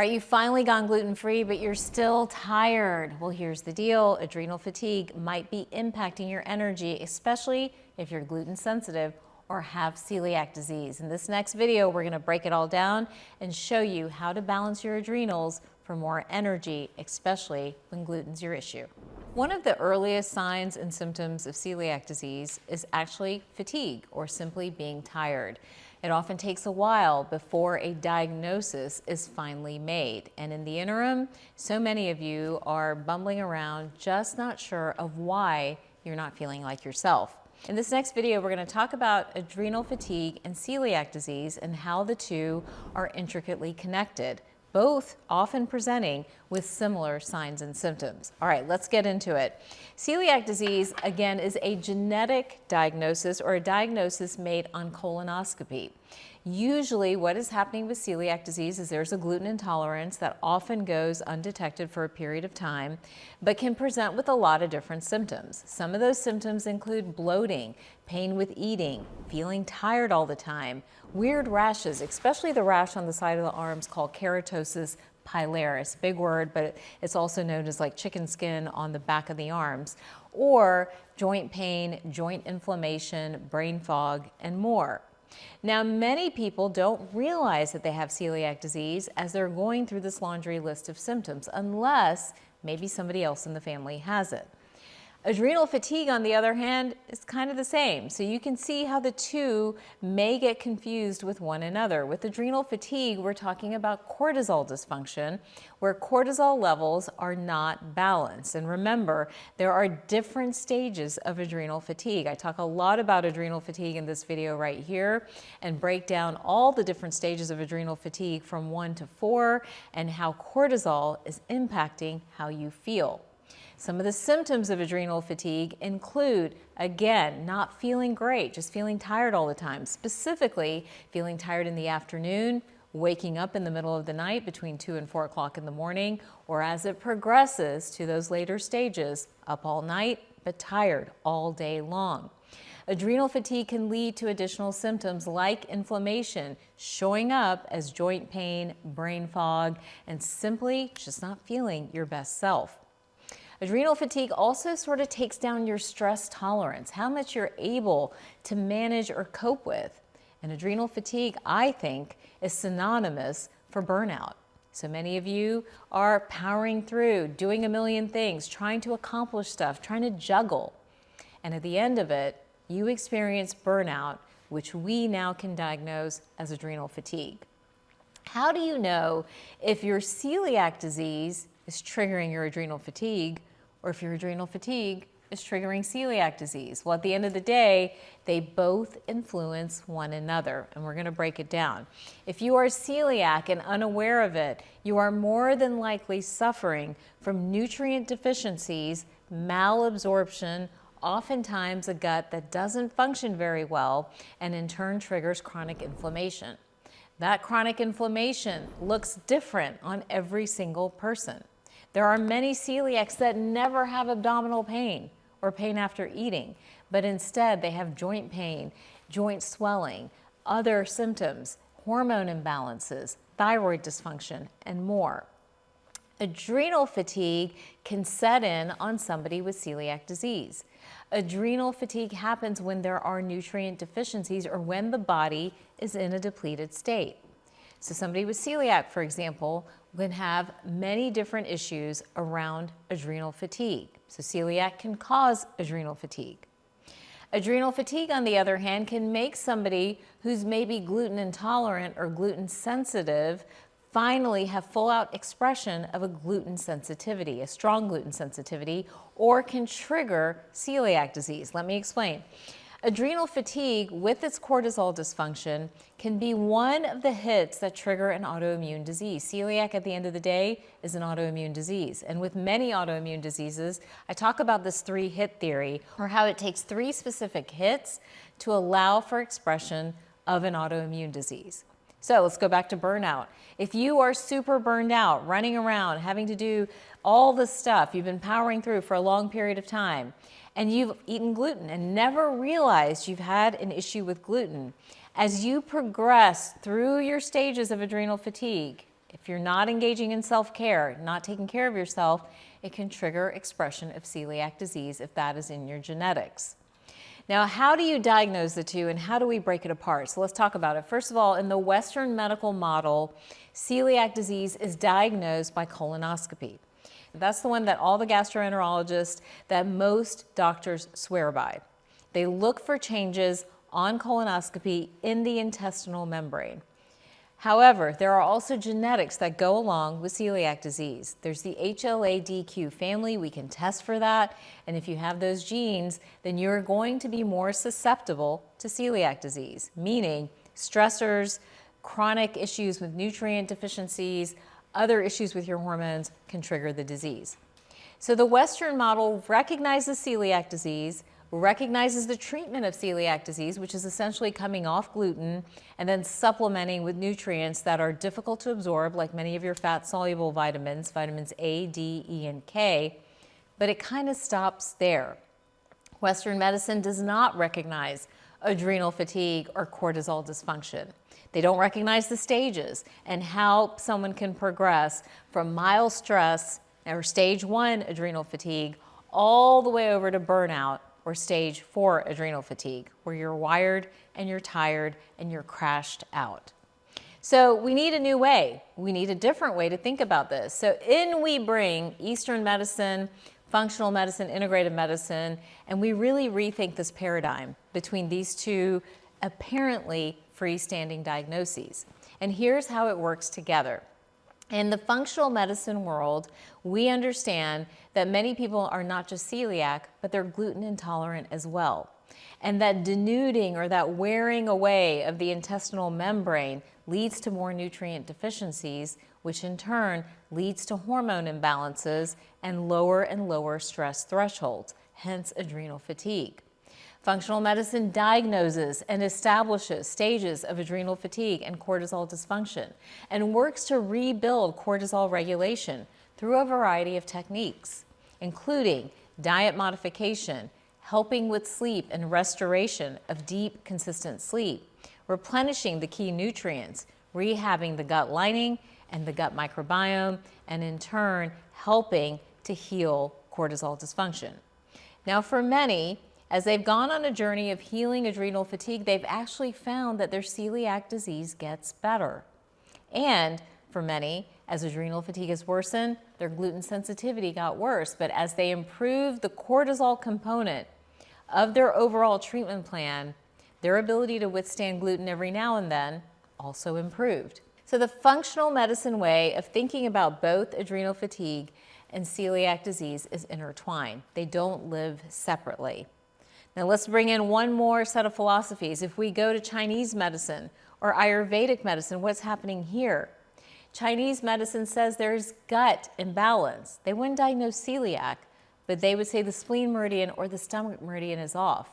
All right, you finally gone gluten-free, but you're still tired. Well, here's the deal. Adrenal fatigue might be impacting your energy, especially if you're gluten sensitive or have celiac disease. In this next video, we're gonna break it all down and show you how to balance your adrenals for more energy, especially when gluten's your issue. One of the earliest signs and symptoms of celiac disease is actually fatigue or simply being tired. It often takes a while before a diagnosis is finally made. And in the interim, so many of you are bumbling around just not sure of why you're not feeling like yourself. In this next video, we're going to talk about adrenal fatigue and celiac disease and how the two are intricately connected, both often presenting with similar signs and symptoms. All right, let's get into it. Celiac disease, again, is a genetic diagnosis or a diagnosis made on colonoscopy. Usually what is happening with celiac disease is there's a gluten intolerance that often goes undetected for a period of time, but can present with a lot of different symptoms. Some of those symptoms include bloating, pain with eating, feeling tired all the time, weird rashes, especially the rash on the side of the arms called keratosis pilaris, big word, but it's also known as like chicken skin on the back of the arms, or joint pain, joint inflammation, brain fog, and more. Now, many people don't realize that they have celiac disease as they're going through this laundry list of symptoms, unless maybe somebody else in the family has it. Adrenal fatigue, on the other hand, is kind of the same. So you can see how the two may get confused with one another. With adrenal fatigue, we're talking about cortisol dysfunction, where cortisol levels are not balanced. And remember, there are different stages of adrenal fatigue. I talk a lot about adrenal fatigue in this video right here and break down all the different stages of adrenal fatigue from 1 to 4 and how cortisol is impacting how you feel. Some of the symptoms of adrenal fatigue include, again, not feeling great, just feeling tired all the time, specifically feeling tired in the afternoon, waking up in the middle of the night between 2 and 4 o'clock in the morning, or as it progresses to those later stages, up all night, but tired all day long. Adrenal fatigue can lead to additional symptoms like inflammation, showing up as joint pain, brain fog, and simply just not feeling your best self. Adrenal fatigue also sort of takes down your stress tolerance, how much you're able to manage or cope with. And adrenal fatigue, I think, is synonymous for burnout. So many of you are powering through, doing a million things, trying to accomplish stuff, trying to juggle. And at the end of it, you experience burnout, which we now can diagnose as adrenal fatigue. How do you know if your celiac disease is triggering your adrenal fatigue, or if your adrenal fatigue is triggering celiac disease? Well, at the end of the day, they both influence one another, and we're gonna break it down. If you are celiac and unaware of it, you are more than likely suffering from nutrient deficiencies, malabsorption, oftentimes a gut that doesn't function very well, and in turn triggers chronic inflammation. That chronic inflammation looks different on every single person. There are many celiacs that never have abdominal pain or pain after eating, but instead they have joint pain, joint swelling, other symptoms, hormone imbalances, thyroid dysfunction, and more. Adrenal fatigue can set in on somebody with celiac disease. Adrenal fatigue happens when there are nutrient deficiencies or when the body is in a depleted state. So somebody with celiac, for example, can have many different issues around adrenal fatigue. So celiac can cause adrenal fatigue. Adrenal fatigue, on the other hand, can make somebody who's maybe gluten intolerant or gluten sensitive finally have full-out expression of a gluten sensitivity, a strong gluten sensitivity, or can trigger celiac disease. Let me explain. Adrenal fatigue with its cortisol dysfunction can be one of the hits that trigger an autoimmune disease. Celiac, at the end of the day, is an autoimmune disease. And with many autoimmune diseases, I talk about this 3-hit theory, or how it takes 3 specific hits to allow for expression of an autoimmune disease. So let's go back to burnout. If you are super burned out, running around, having to do all the stuff you've been powering through for a long period of time, and you've eaten gluten and never realized you've had an issue with gluten, as you progress through your stages of adrenal fatigue, if you're not engaging in self-care, not taking care of yourself, it can trigger expression of celiac disease if that is in your genetics. Now, how do you diagnose the two and how do we break it apart? So let's talk about it. First of all, in the Western medical model, celiac disease is diagnosed by colonoscopy. That's the one that all the gastroenterologists, that most doctors swear by. They look for changes on colonoscopy in the intestinal membrane. However, there are also genetics that go along with celiac disease. There's the HLA-DQ family. We can test for that. And if you have those genes, then you're going to be more susceptible to celiac disease, meaning stressors, chronic issues with nutrient deficiencies, other issues with your hormones can trigger the disease. So the Western model recognizes celiac disease, recognizes the treatment of celiac disease, which is essentially coming off gluten and then supplementing with nutrients that are difficult to absorb, like many of your fat-soluble vitamins, vitamins A, D, E, and K, but it kind of stops there. Western medicine does not recognize adrenal fatigue or cortisol dysfunction. They don't recognize the stages and how someone can progress from mild stress or stage 1 adrenal fatigue all the way over to burnout or stage 4 adrenal fatigue, where you're wired and you're tired and you're crashed out. So we need a new way. We need a different way to think about this. So in we bring Eastern medicine, functional medicine, integrative medicine, and we really rethink this paradigm between these two apparently freestanding diagnoses. And here's how it works together. In the functional medicine world, we understand that many people are not just celiac, but they're gluten intolerant as well. And that denuding or that wearing away of the intestinal membrane leads to more nutrient deficiencies, which in turn leads to hormone imbalances and lower stress thresholds, hence adrenal fatigue. Functional medicine diagnoses and establishes stages of adrenal fatigue and cortisol dysfunction and works to rebuild cortisol regulation through a variety of techniques, including diet modification, helping with sleep and restoration of deep, consistent sleep, replenishing the key nutrients, rehabbing the gut lining and the gut microbiome, and in turn, helping to heal cortisol dysfunction. Now, for many, as they've gone on a journey of healing adrenal fatigue, they've actually found that their celiac disease gets better. And for many, as adrenal fatigue has worsened, their gluten sensitivity got worse. But as they improved the cortisol component of their overall treatment plan, their ability to withstand gluten every now and then also improved. So the functional medicine way of thinking about both adrenal fatigue and celiac disease is intertwined. They don't live separately. Now let's bring in one more set of philosophies. If we go to Chinese medicine or Ayurvedic medicine, what's happening here? Chinese medicine says there's gut imbalance. They wouldn't diagnose celiac, but they would say the spleen meridian or the stomach meridian is off,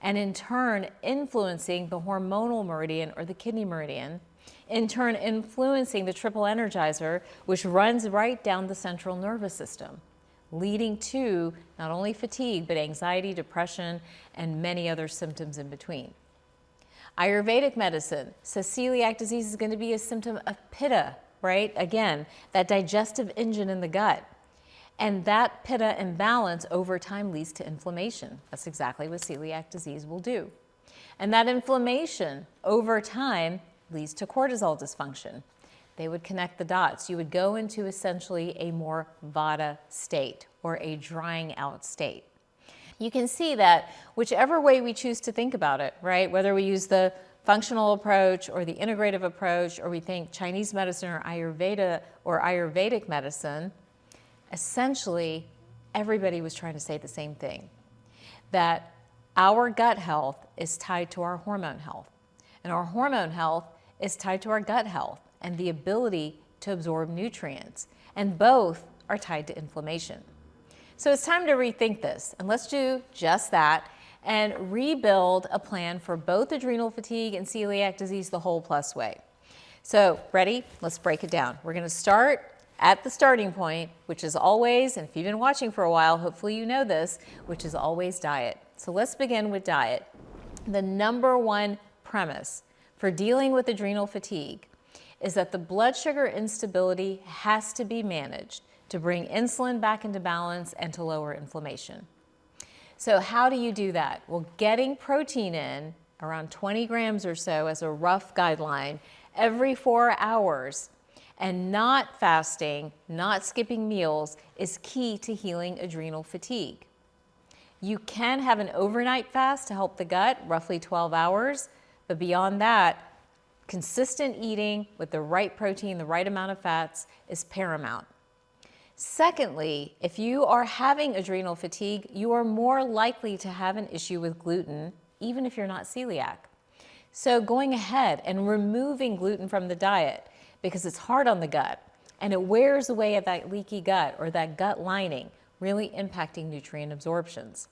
and in turn influencing the hormonal meridian or the kidney meridian, in turn influencing the triple energizer, which runs right down the central nervous system, leading to not only fatigue, but anxiety, depression, and many other symptoms in between. Ayurvedic medicine says celiac disease is going to be a symptom of pitta, right? Again, that digestive engine in the gut. And that pitta imbalance over time leads to inflammation. That's exactly what celiac disease will do. And that inflammation over time leads to cortisol dysfunction. They would connect the dots. You would go into essentially a more vata state or a drying out state. You can see that whichever way we choose to think about it, right? Whether we use the functional approach or the integrative approach, or we think Chinese medicine or Ayurveda or Ayurvedic medicine, essentially everybody was trying to say the same thing, that our gut health is tied to our hormone health, and our hormone health is tied to our gut health and the ability to absorb nutrients, and both are tied to inflammation. So it's time to rethink this, and let's do just that and rebuild a plan for both adrenal fatigue and celiac disease the whole plus way. So ready? Let's break it down. We're gonna start at the starting point, which is always, and if you've been watching for a while, hopefully you know this, which is always diet. So let's begin with diet. The number one premise for dealing with adrenal fatigue is that the blood sugar instability has to be managed to bring insulin back into balance and to lower inflammation. So how do you do that? Well, getting protein in around 20 grams or so as a rough guideline every 4 hours and not fasting, not skipping meals is key to healing adrenal fatigue. You can have an overnight fast to help the gut, roughly 12 hours, but beyond that, consistent eating with the right protein, the right amount of fats is paramount. Secondly, if you are having adrenal fatigue, you are more likely to have an issue with gluten, even if you're not celiac. So going ahead and removing gluten from the diet, because it's hard on the gut and it wears away at that leaky gut or that gut lining, really impacting nutrient absorptions.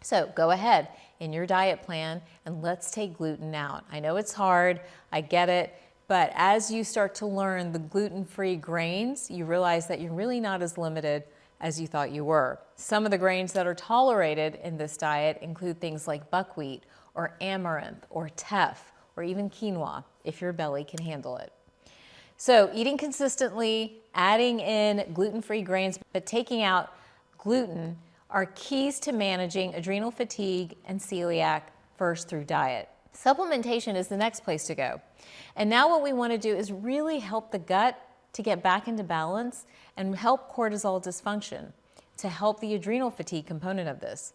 So go ahead in your diet plan and let's take gluten out. I know it's hard, I get it, but as you start to learn the gluten-free grains, you realize that you're really not as limited as you thought you were. Some of the grains that are tolerated in this diet include things like buckwheat or amaranth or teff or even quinoa, if your belly can handle it. So eating consistently, adding in gluten-free grains, but taking out gluten are keys to managing adrenal fatigue and celiac first through diet. Supplementation is the next place to go. And now what we want to do is really help the gut to get back into balance and help cortisol dysfunction to help the adrenal fatigue component of this.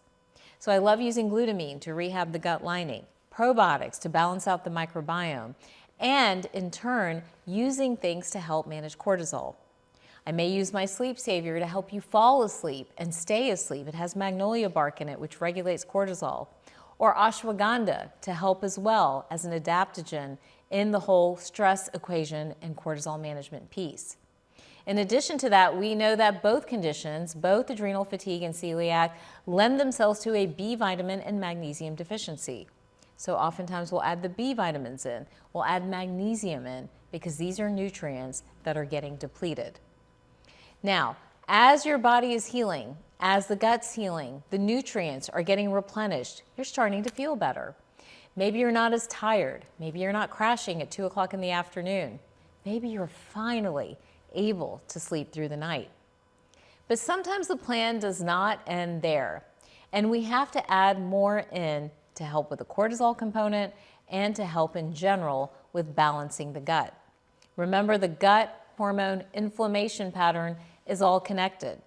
So I love using glutamine to rehab the gut lining, probiotics to balance out the microbiome, and in turn, using things to help manage cortisol. I may use my sleep savior to help you fall asleep and stay asleep. It has magnolia bark in it, which regulates cortisol. Or ashwagandha to help as well as an adaptogen in the whole stress equation and cortisol management piece. In addition to that, we know that both conditions, both adrenal fatigue and celiac, lend themselves to a B vitamin and magnesium deficiency. So oftentimes we'll add the B vitamins in, we'll add magnesium in, because these are nutrients that are getting depleted. Now, as your body is healing, as the gut's healing, the nutrients are getting replenished, you're starting to feel better. Maybe you're not as tired. Maybe you're not crashing at 2 o'clock in the afternoon. Maybe you're finally able to sleep through the night. But sometimes the plan does not end there, and we have to add more in to help with the cortisol component and to help in general with balancing the gut. Remember, the gut hormone inflammation pattern is all connected.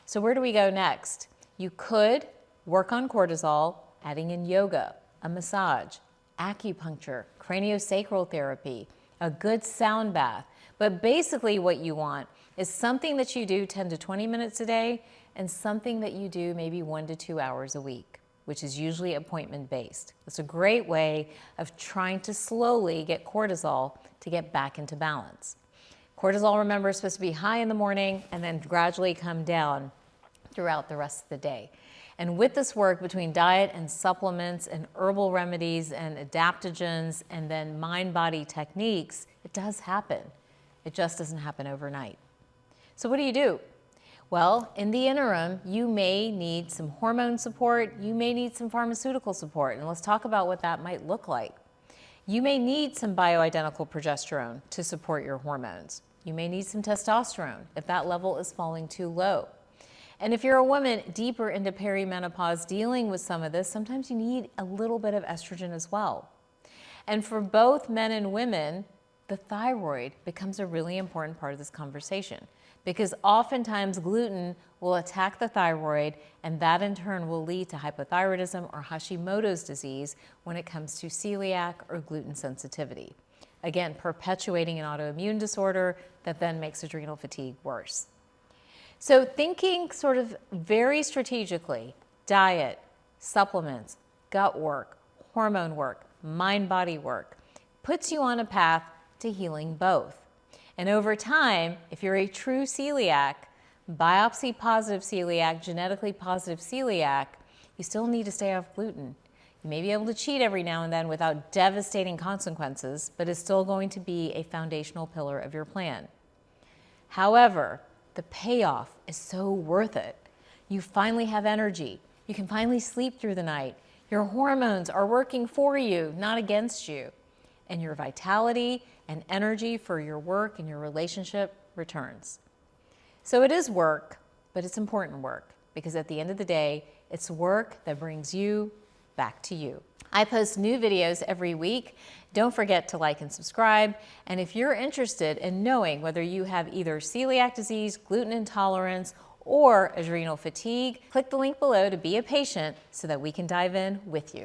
So where do we go next? You could work on cortisol, adding in yoga, a massage, acupuncture, craniosacral therapy, a good sound bath. But basically what you want is something that you do 10 to 20 minutes a day and something that you do maybe 1 to 2 hours a week, which is usually appointment-based. It's a great way of trying to slowly get cortisol to get back into balance. Cortisol, remember, is supposed to be high in the morning and then gradually come down throughout the rest of the day. And with this work between diet and supplements and herbal remedies and adaptogens and then mind-body techniques, it does happen. It just doesn't happen overnight. So what do? Well, in the interim, you may need some hormone support, you may need some pharmaceutical support, and let's talk about what that might look like. You may need some bioidentical progesterone to support your hormones. You may need some testosterone if that level is falling too low. And if you're a woman deeper into perimenopause dealing with some of this, sometimes you need a little bit of estrogen as well. And for both men and women, the thyroid becomes a really important part of this conversation, because oftentimes gluten will attack the thyroid, and that in turn will lead to hypothyroidism or Hashimoto's disease when it comes to celiac or gluten sensitivity. Again, perpetuating an autoimmune disorder that then makes adrenal fatigue worse. So thinking sort of very strategically, diet, supplements, gut work, hormone work, mind-body work, puts you on a path to healing both. And over time, if you're a true celiac, biopsy positive celiac, genetically positive celiac, you still need to stay off gluten. You may be able to cheat every now and then without devastating consequences, but it's still going to be a foundational pillar of your plan. However, the payoff is so worth it. You finally have energy. You can finally sleep through the night. Your hormones are working for you, not against you. And your vitality and energy for your work and your relationship returns. So it is work, but it's important work, because at the end of the day, it's work that brings you back to you. I post new videos every week. Don't forget to like and subscribe. And if you're interested in knowing whether you have either celiac disease, gluten intolerance, or adrenal fatigue, click the link below to be a patient so that we can dive in with you.